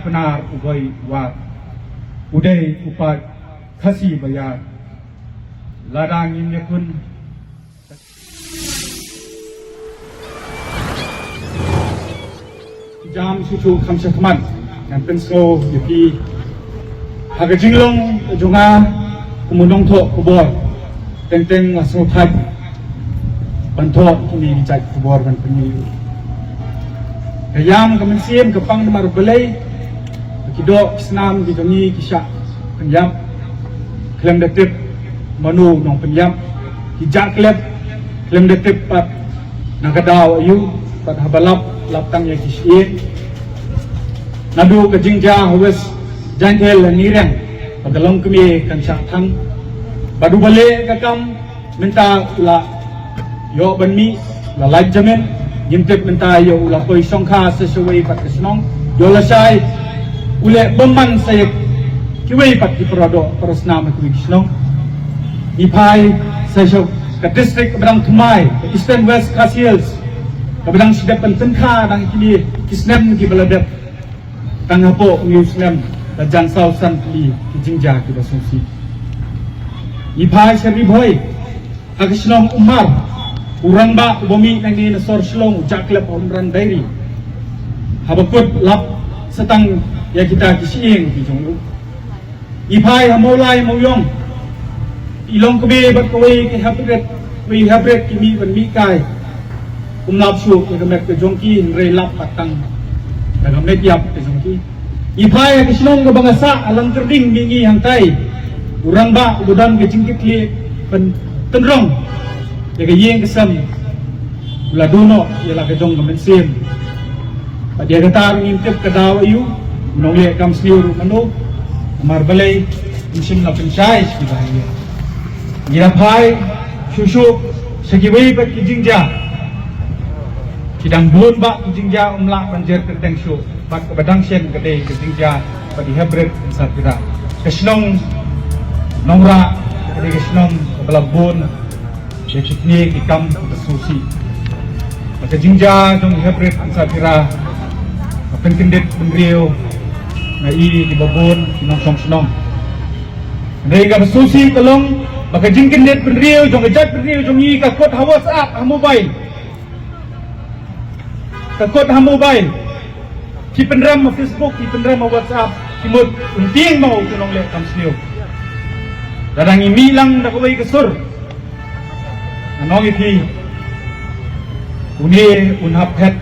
benar ubai wa udai upat kasih bayar ladang ini pun jam susu kamsa teman yang penso di harga jinglong junga kemunong to kubor teng asupat bantot kini dicak kubor dan penyu kayam kemensim kepang nomor belai kidok senam di jongi kisah penyam klaim detik manu nong penyam hijak klaim detik pat nakadaw ayu pat habalap laptang ya kisih nadu ke jingja hawes jantel nirang pagalong kami kan syatang badu balik kakam minta la yo banmi la lain jamin Yimtip minta yo ulah koi songkha sesuai pat kesnong yo lasai ule beman saya kiwei pat di perodo perasnam ku kesnong ipai saya ke distrik Bedang Tumai ke Eastern West Khasiels ke Bedang Sidap Pentenkha dang kini kisnem ki beladap tang hapo ngiusnem da jansau san pli ki jingja ki basungsi ipai seri boy ka kesnong Umar Urang ba bumi nang ni nasor slong jaklep omran dairi habakut lap setang ya kita kisiing di jong ipai hamolai moyong ilong kebe bat kowe ke habret kimi ban mi kai lap su ke gamet ke jongki re lap patang daga mediap ke jongki ipai ke slong ke bangasa alang kerding mingi hantai urang ba udan ke jingkit li pen tenrong jaga yeng kesam ula dono ialah kejong kemensim pada kata ngintip kedaw ayu menoleh kam sliur manu amar balai musim na pensai sebahaya nirapai susu segiwei pat kijingja kidang bun ba kijingja umlak banjir keteng su pat kebadang sen kedai kijingja pada hebret insapira kesnong nongra kedai kesnong kebelabun Yakni ikam bersusi. Maka jingja dong hebret ansapira penkendit bendrio ngai di babon kinong senong. Mereka bersusi tolong maka jingkendit bendrio dong ejat bendrio dong i kakot hawas up mobile. Kakot mobile. Ki penram Facebook, ki penram WhatsApp, kimut unting mau tunong le kam sliu. Dadang imilang dak wei kesur. Anong iti uni unhapet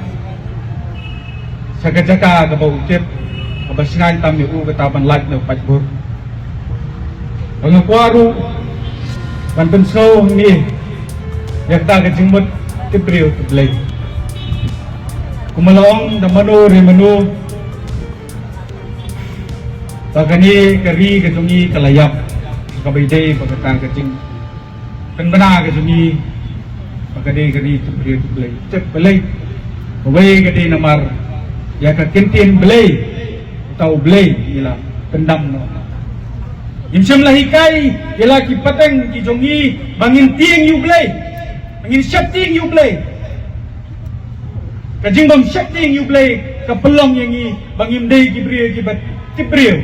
sagajaka gabaw utip kabasingan tami u kataban lag na patbur ang kwaru ban penso ni yakta kajingmut tipriyo tublay kumalong da mano remano bagani kari kajungi kalayap kabayday pagkatang kajing penbena kajungi pagkade kadi tublay cep belay baway kadi namar ya ka kintin belay tau belay ila pendam no imsem lahikai ila ki pateng ki jongi bangin ting yu belay bangin syapting yu belay kajing bang syapting yu belay ka pelong yangi bangim day ki brio ki bat tibrio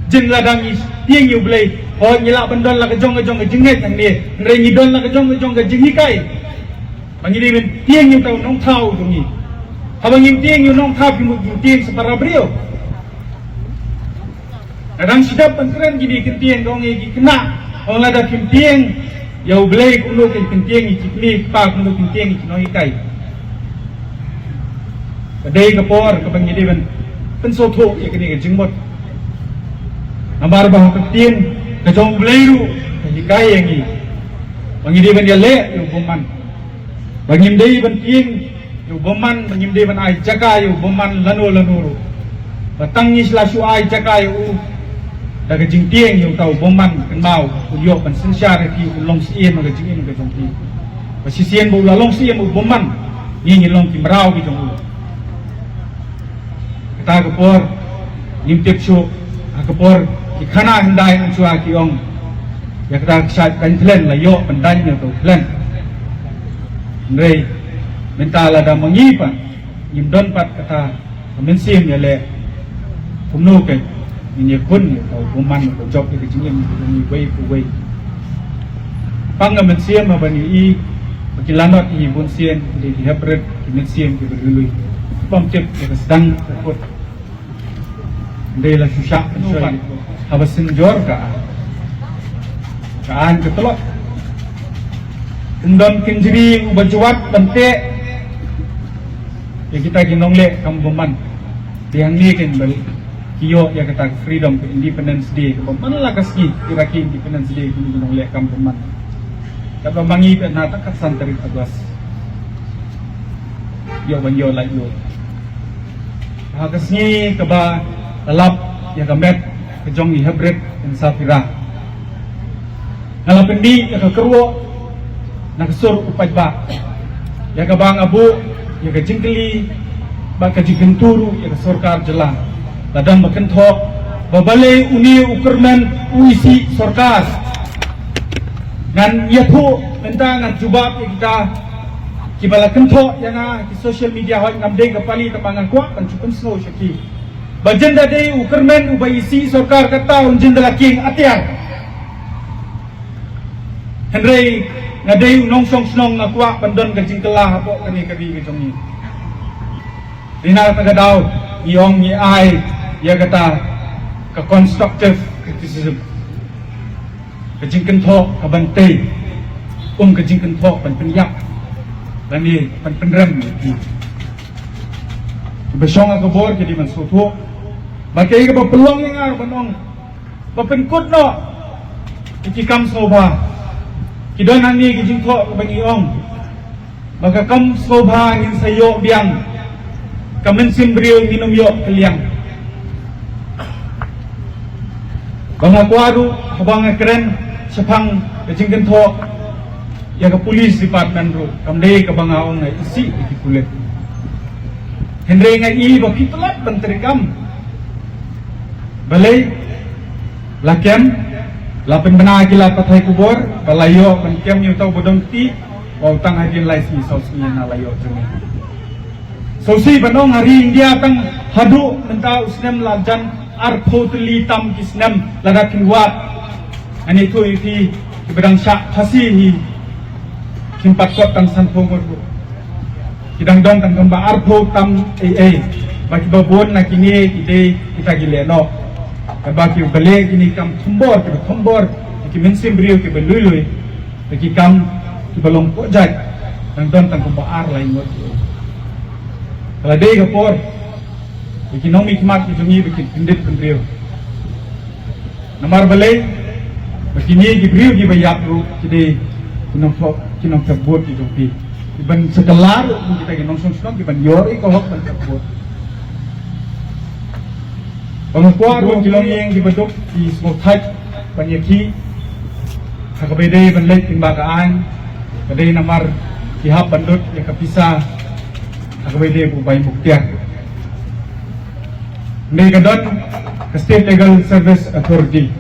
jin ladang is ting yu belay oh nyilak bendon lah kejong jenget yang dia ngeri ngidon lah kejong jengikai bangi dia tiang yang tahu nong tahu tungi habang yang tiang yang nong tahu yang tiang separa beliau kadang sedap pengkeren gini kentiang dong yang kena orang ada kentiang jauh belai kuno kentiang ikikni pak kuno kentiang ikinoikai kadai kapor kabangi dia pensoto ya kini kejengmot nambar bahu kentiang kejong beliru kajikai yang ini bangidi ban dia le yu boman bangim dei ban tiing yu boman bangim dei ban ai jaka yu boman lanu batang ni slasu ai jaka yu da kejing tiing yu tau boman kan mau yo ban sensyar ti long sien ma kejing in kejong ti pasisien bo la long sien bo boman ni long ti merau ki jong kita kapor nimtip su kapor ikana hendai mencua kiong ya kita saat kan plan lah yo pendanya tu plan Ndrei minta lah dah mengipa, nyimdon pat kata mensim ya le kumno kay ini kun atau buman atau job itu jingin ini way pangamen siam abani I bagilanot I bun sian di hybrid kimen siam ki berului pom cep ke sedang takut ndela susah pensoi habasin jor kaan ketelok endon kinjiri ubajwat bante ya kita ginong le kambuman diang ni kan bal kiyo ya kata freedom independence day ko manala kaski iraki independence day kung ginong le kambuman kapag mangi pe nata kat santari agwas yo banyo like yo hakasni kaba alap ya kamet kejong I hybrid in safira ngalapendi ya keruo nakasur upay ba ya kabang abu ya kajingkeli ba kajigenturu ya sorkar jelang ladang makenthok babale uni ukermen uisi sorkar ngan yapu minta ngan jubab ya kita kibala kenthok yang di social media hoi ngamde kapali tapangan kuat kan cukup snow syaki bajenda dei ukermen ubaisi sorkar kata unjenda laking atiar Henry ngadei nong song snong ngakwa bandon kajing kelah apa kani kabi kejong ni dina tagadau iong ni ai ya kata ke constructive criticism kajing kenthok kabante kajing kenthok pan penyak dan ni pan penrem ni besong akabor jadi mansutu bakai ke pelong yang banong bapenkut no ikikam soba kidon ani kijing thok bangi ong maka kam soba ngin sayo biang kamen simbrio minum yo keliang banga kuadu banga keren sepang kijing thok ya ke polis department ro kamdei ke banga ong ngai isi di kulit Henry ngai I baki telat benterikam balai lakian lapen bena kila pathai kubor balayo penkiam yu tau bodong ti wau tang hadin laisi sosi na layo jumi sosi banong hari India tang hadu menta usnem lajan arphotli tam kisnem ladakin wat ani tu iti bedang syak hasi hi kimpat kot tang sanpongor kidang dong tang gamba arpho tam baki babon na kini ide kita gileno baki bale kini kam thumbor ki mensim brio ki belului ki kam ki balong pojat tang don tang gamba ar lain ngot kala dei gapor ki nomi kmat ki jungi ki pindit brio namar bale baki ni ki brio ki bayap ru ki de kinong terbut ki jumpi ban sekelar kita ginong song ki ban yori ko hok ban terbut pengkuat bang kilong yang dibentuk di semua type penyaki sakabede ban lek timbagaan kadai namar pihak bandut yang kepisah sakabede bubai buktian ini kadon ke State Legal Service Authority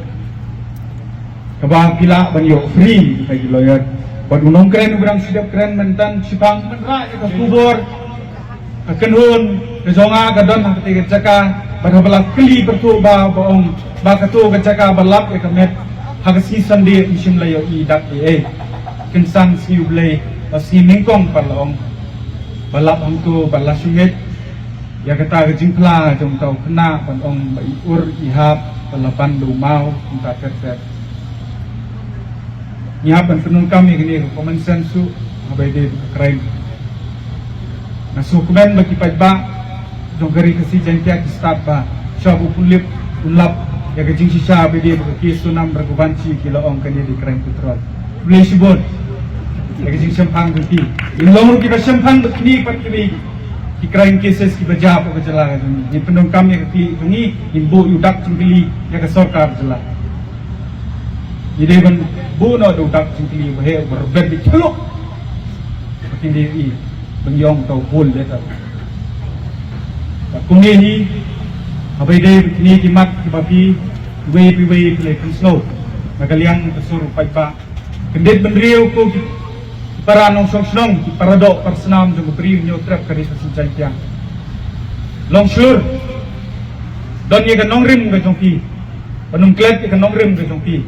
kabang pila ban yo free kita lawyer ban unong keren ubrang sidap keren mentan sipang menra ke kubur kenun kejonga kadon hak tiga jaka berhabalah keli bertuba boong bakatu kecaka balap ekamet hagasi sandi isim layo idak kinsan si ublay si mingkong parlaong balap hangtu balasungit ya kata kejingkla jong tau kena panong baiur ihap balapan lumau minta terter nyihapan penung kami gini common sense su abai de keren nasukumen bagi pajba jong kari kasi jengkia ki start ba syabu pulip ulap ya kejing sisa bedi ki sunam berkubanci kiloong kani di keren petrol boleh sibon ya kejing sempang tu ilong kita sempang begini patri ki keren cases ki baja apa kejala ni penung kami ki ini imbu udak cingkili ya ke sorkar jelas ide ban bu no udak cingkili bahe berber di celuk begini bengyong tau pul dia tahu kuni ni abai dei kini kimat kibapi way play snow nagaliang kasur paipa kendit benriu ko para nong song snong para do persenam jong beri nyo trap kari sa sincai tiang long sure Don ye kan nongrim ke jongki. Panung klet ye kan nongrim ke jongki.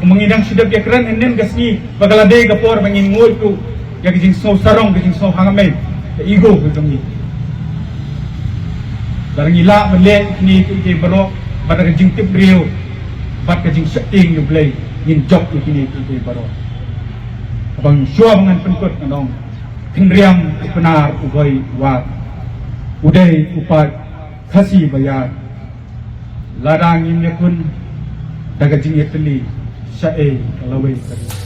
Mengidang sidap ye keren enen gasni bagalade kapor mengin ngoi tu ya kijing snow sarong kijing snow hangame ya ego ke jongki. Barang ila mele ni ke baro pada kijing tip rio bat kijing setting you play in job ni ke baro. Abang syua dengan penkut nong Tingriam benar ubai wat Udai upat kasih bayar Ladang imnya kun Dagajing eteli Syae kalawai tadi